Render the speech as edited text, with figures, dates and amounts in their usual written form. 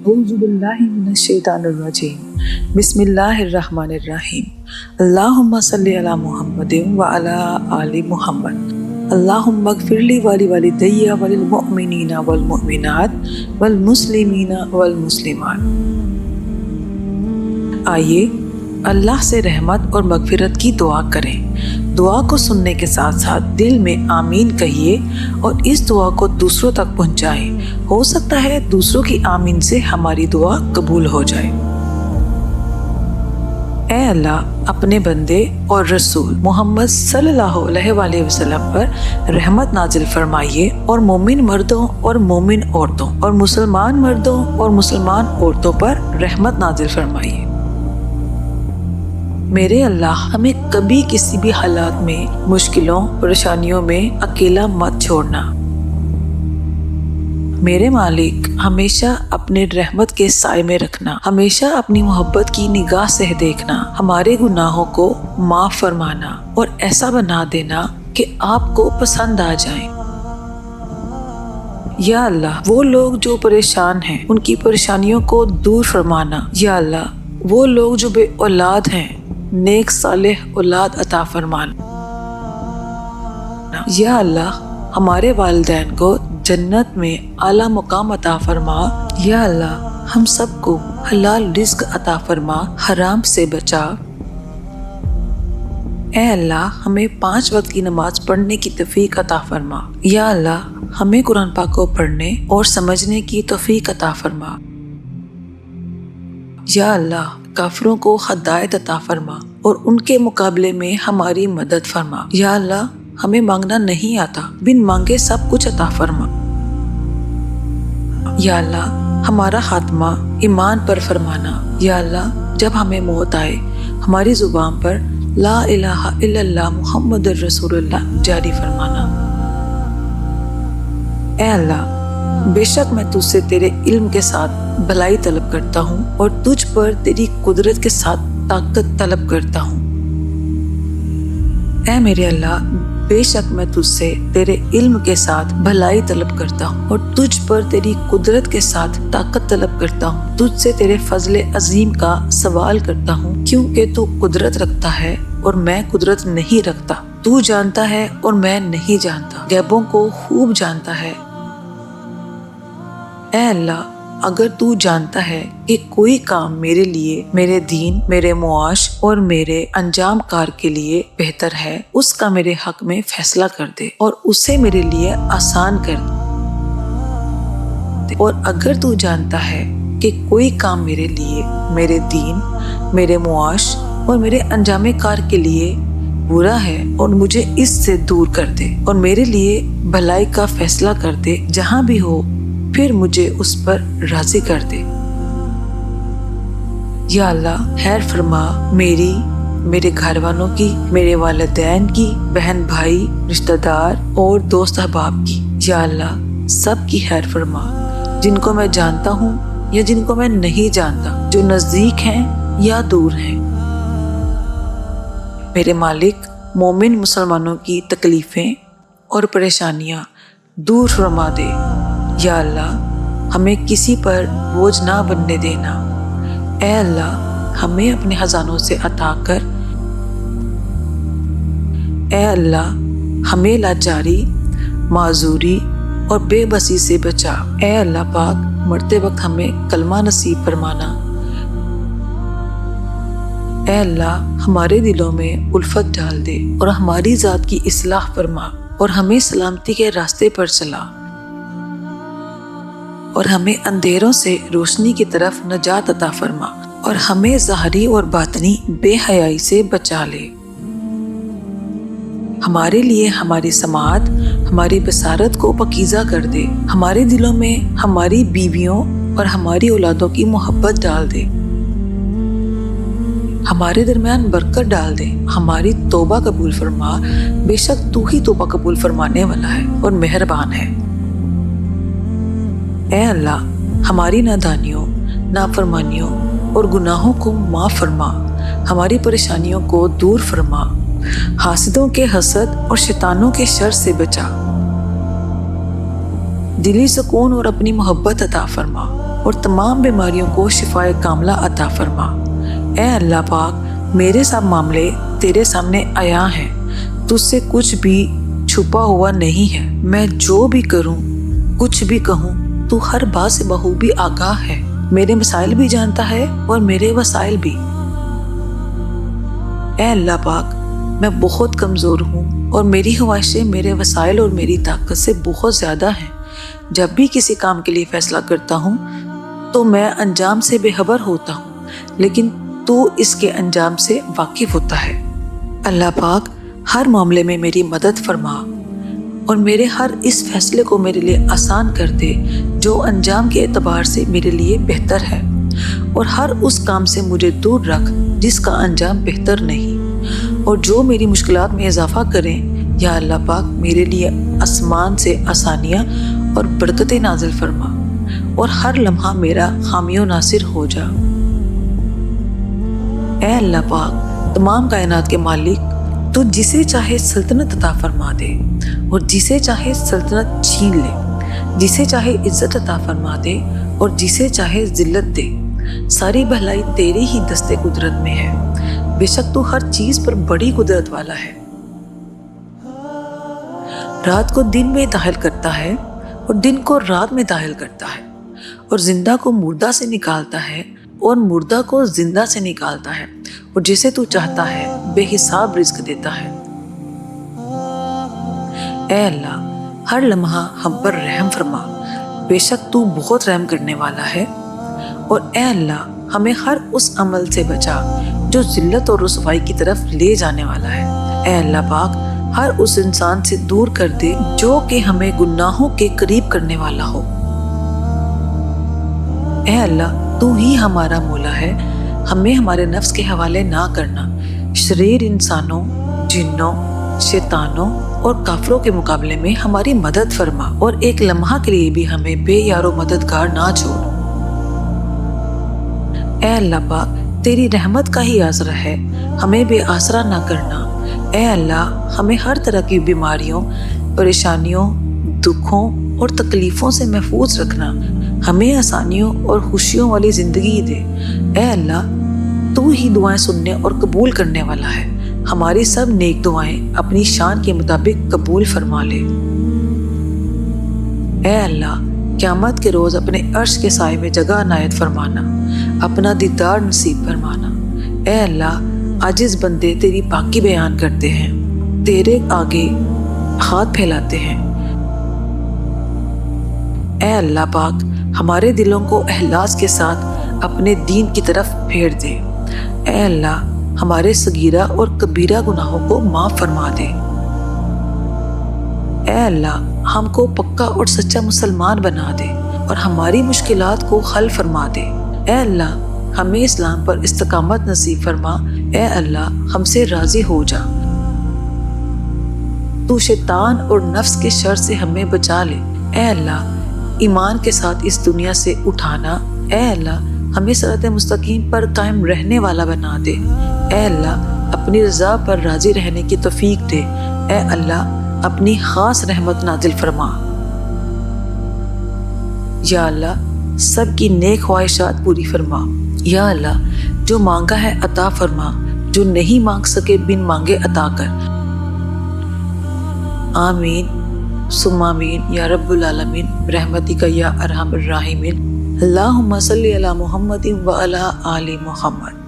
اعوذ باللہ من الشیطان الرجیم بسم اللہ الرحمن الرحیم اللہم صلی علی محمد وعلی آل محمد اللہم اغفر لی ولوالدی وللمؤمنین والمؤمنات والمسلمین والمسلمات۔ آئیے اللہ سے رحمت اور مغفرت کی دعا کریں۔ دعا کو سننے کے ساتھ ساتھ دل میں آمین کہیے اور اس دعا کو دوسروں تک پہنچائیں۔ ہو سکتا ہے دوسروں کی آمین سے ہماری دعا قبول ہو جائے۔ اے اللہ، اپنے بندے اور رسول محمد صلی اللہ علیہ وآلہ وسلم پر رحمت نازل فرمائیے اور مومن مردوں اور مومن عورتوں اور مسلمان مردوں اور مسلمان عورتوں پر رحمت نازل فرمائیے۔ میرے اللہ، ہمیں کبھی کسی بھی حالات میں، مشکلوں، پریشانیوں میں اکیلا مت چھوڑنا۔ میرے مالک، ہمیشہ اپنے رحمت کے سائے میں رکھنا، ہمیشہ اپنی محبت کی نگاہ سے دیکھنا، ہمارے گناہوں کو معاف فرمانا اور ایسا بنا دینا کہ آپ کو پسند آ جائیں۔ یا اللہ، وہ لوگ جو پریشان ہیں ان کی پریشانیوں کو دور فرمانا۔ یا اللہ، وہ لوگ جو بے اولاد ہیں نیک صالح اولاد عطا فرمانا۔ یا اللہ، ہمارے والدین کو جنت میں اعلیٰ مقام عطا فرما۔ یا اللہ، ہم سب کو حلال رزق عطا فرما، حرام سے بچا۔ اے اللہ، ہمیں 5 وقت کی نماز پڑھنے کی توفیق عطا فرما۔ یا اللہ، ہمیں قرآن پاک کو پڑھنے اور سمجھنے کی توفیق عطا فرما۔ یا اللہ، کافروں کو ہدایت عطا فرما اور ان کے مقابلے میں ہماری مدد فرما۔ یا اللہ، ہمیں مانگنا نہیں آتا، بن مانگے سب کچھ عطا فرما۔ یا اللہ، ہمارا خاتمہ ایمان پر فرمانا۔ یا اللہ، جب ہمیں موت آئے ہماری زبان پر لا الہ الا اللہ محمد الرسول اللہ جاری فرمانا۔ اے اللہ، بے شک میں تجھ سے تیرے علم کے ساتھ بھلائی طلب کرتا ہوں اور تجھ پر تیری قدرت کے ساتھ طاقت طلب کرتا ہوں۔ اے میرے اللہ، بے شک میں تجھ سے تیرے علم کے ساتھ بھلائی طلب کرتا ہوں اور تجھ پر تیری قدرت کے ساتھ طاقت طلب کرتا ہوں۔ تجھ سے تیرے فضل عظیم کا سوال کرتا ہوں، کیونکہ تو قدرت رکھتا ہے اور میں قدرت نہیں رکھتا۔ تو جانتا ہے اور میں نہیں جانتا، غیبوں کو خوب جانتا ہے۔ اے اللہ، اگر تو جانتا ہے کہ کوئی کام میرے لیے، میرے دین، میرے معاش اور میرے انجام کار کے لیے بہتر ہے، اس کا میرے حق میں فیصلہ کر دے اور اسے میرے لیے آسان کر دے۔ اور اگر تو جانتا ہے کہ کوئی کام میرے لیے، میرے دین، میرے معاش اور میرے انجام کار کے لیے برا ہے اور مجھے اس سے دور کر دے اور میرے لیے بھلائی کا فیصلہ کر دے، جہاں بھی ہو پھر مجھے اس پر راضی کر دے۔ یا اللہ، خیر فرما میری، میرے گھر والوں کی، میرے والدین کی، بہن بھائی، رشتہ دار اور دوست احباب کی۔ یا اللہ، سب کی خیر فرما، جن کو میں جانتا ہوں یا جن کو میں نہیں جانتا، جو نزدیک ہیں یا دور ہیں۔ میرے مالک، مومن مسلمانوں کی تکلیفیں اور پریشانیاں دور فرما دے۔ یا اللہ، ہمیں کسی پر بوجھ نہ بننے دینا۔ اے اللہ، ہمیں اپنے خزانوں سے عطا کر۔ اے اللہ، ہمیں لاچاری، معذوری اور بے بسی سے بچا۔ اے اللہ پاک، مرتے وقت ہمیں کلمہ نصیب فرمانا۔ اے اللہ، ہمارے دلوں میں الفت ڈال دے اور ہماری ذات کی اصلاح فرما اور ہمیں سلامتی کے راستے پر چلا اور ہمیں اندھیروں سے روشنی کی طرف نجات عطا فرما اور ہمیں ظاہری اور باطنی بے حیائی سے بچا لے۔ ہمارے لیے ہماری سماعت، ہماری بصارت کو پاکیزہ کر دے، ہمارے دلوں میں ہماری بیویوں اور ہماری اولادوں کی محبت ڈال دے، ہمارے درمیان برکت ڈال دے، ہماری توبہ قبول فرما، بے شک تو ہی توبہ قبول فرمانے والا ہے اور مہربان ہے۔ اے اللہ، ہماری نادانیوں، نافرمانیوں اور گناہوں کو معاف فرما، ہماری پریشانیوں کو دور فرما، حاسدوں کے حسد اور شیطانوں کے شر سے بچا۔ دلی سکون اور اپنی محبت عطا فرما اور تمام بیماریوں کو شفائے کاملہ عطا فرما۔ اے اللہ پاک، میرے سب معاملے تیرے سامنے عیاں ہیں، تجھ سے کچھ بھی چھپا ہوا نہیں ہے۔ میں جو بھی کروں، کچھ بھی کہوں، تو ہر بات سے بخوبی آگاہ ہے، میرے مسائل بھی جانتا ہے اور میرے وسائل بھی۔ اے اللہ پاک، میں بہت کمزور ہوں اور میری خواہشیں میرے وسائل اور میری طاقت سے بہت زیادہ ہیں۔ جب بھی کسی کام کے لیے فیصلہ کرتا ہوں تو میں انجام سے بے خبر ہوتا ہوں، لیکن تو اس کے انجام سے واقف ہوتا ہے۔ اللہ پاک، ہر معاملے میں میری مدد فرما اور میرے ہر اس فیصلے کو میرے لیے آسان کر دے جو انجام کے اعتبار سے میرے لیے بہتر ہے، اور ہر اس کام سے مجھے دور رکھ جس کا انجام بہتر نہیں، اور جو میری مشکلات میں اضافہ کریں۔ یا اللہ پاک، میرے لیے آسمان سے آسانیاں اور برکتیں نازل فرما اور ہر لمحہ میرا حامی و ناصر ہو جا۔ اے اللہ پاک، تمام کائنات کے مالک، تو جسے چاہے سلطنت عطا فرما دے اور جسے چاہے سلطنت چھین لے، جسے چاہے عزت عطا فرما دے اور جسے چاہے ذلت دے۔ ساری بھلائی تیری ہی دستے قدرت میں ہے، بے شک تو ہر چیز پر بڑی قدرت والا ہے۔ رات کو دن میں داخل کرتا ہے اور دن کو رات میں داخل کرتا ہے، اور زندہ کو مردہ سے نکالتا ہے اور مردہ کو زندہ سے نکالتا ہے، اور جسے تو چاہتا ہے بے حساب رزق دیتا ہے۔ اے اللہ، ہر لمحہ ہم پر رحم فرما، بے شک تو بہت رحم کرنے والا ہے۔ اور اے اللہ، ہمیں ہر اس عمل سے بچا جو ذلت اور رسوائی کی طرف لے جانے والا ہے۔ اے اللہ پاک، ہر اس انسان سے دور کر دے جو کہ ہمیں گناہوں کے قریب کرنے والا ہو۔ اے اللہ، تو ہی ہمارا مولا ہے، ہمیں ہمارے نفس کے حوالے نہ کرنا۔ شریر انسانوں، جنوں، شیطانوں اور کافروں کے مقابلے میں ہماری مدد فرما، اور ایک لمحہ کے لیے بھی ہمیں بے یار و مددگار نہ چھوڑ۔ اے اللہ پاک، تیری رحمت کا ہی آسرا ہے، ہمیں بے آسرا نہ کرنا۔ اے اللہ، ہمیں ہر طرح کی بیماریوں، پریشانیوں، دکھوں اور تکلیفوں سے محفوظ رکھنا، ہمیں آسانیوں اور خوشیوں والی زندگی دے۔ اے اللہ، تو ہی دعائیں سننے اور قبول کرنے والا ہے، ہماری سب نیک دعائیں اپنی شان کے مطابق قبول فرما لے۔ اے اللہ، قیامت کے روز اپنے عرش کے سائے میں جگہ عنایت فرمانا، اپنا دیدار نصیب فرمانا۔ اے اللہ، عاجز بندے تیری پاکی بیان کرتے ہیں، تیرے آگے ہاتھ پھیلاتے ہیں۔ اے اللہ پاک، ہمارے دلوں کو اخلاص کے ساتھ اپنے دین کی طرف پھیر دے۔ اے اللہ، ہمارے صغیرہ اور کبیرہ گناہوں کو معاف فرما دے۔ اے اللہ، ہم کو پکا اور سچا مسلمان بنا دے اور ہماری مشکلات کو حل فرما دے۔ اے اللہ، ہمیں اسلام پر استقامت نصیب فرما۔ اے اللہ، ہم سے راضی ہو جا۔ تو شیطان اور نفس کے شر سے ہمیں بچا لے۔ اے اللہ، ایمان کے ساتھ اس دنیا سے اٹھانا۔ اے اللہ، ہمیں صراط مستقیم پر قائم رہنے والا بنا دے۔ اے اللہ، اپنی رضا پر راضی رہنے کی توفیق دے۔ اے اللہ، اپنی خاص رحمت نازل فرما۔ یا اللہ، سب کی نیک خواہشات پوری فرما۔ یا اللہ، جو مانگا ہے عطا فرما، جو نہیں مانگ سکے بن مانگے عطا کر۔ آمین ثم آمین یا رب العالمین برحمتک یا ارحم الراحمین۔ اللہم صلی علی محمد و علی آل محمد۔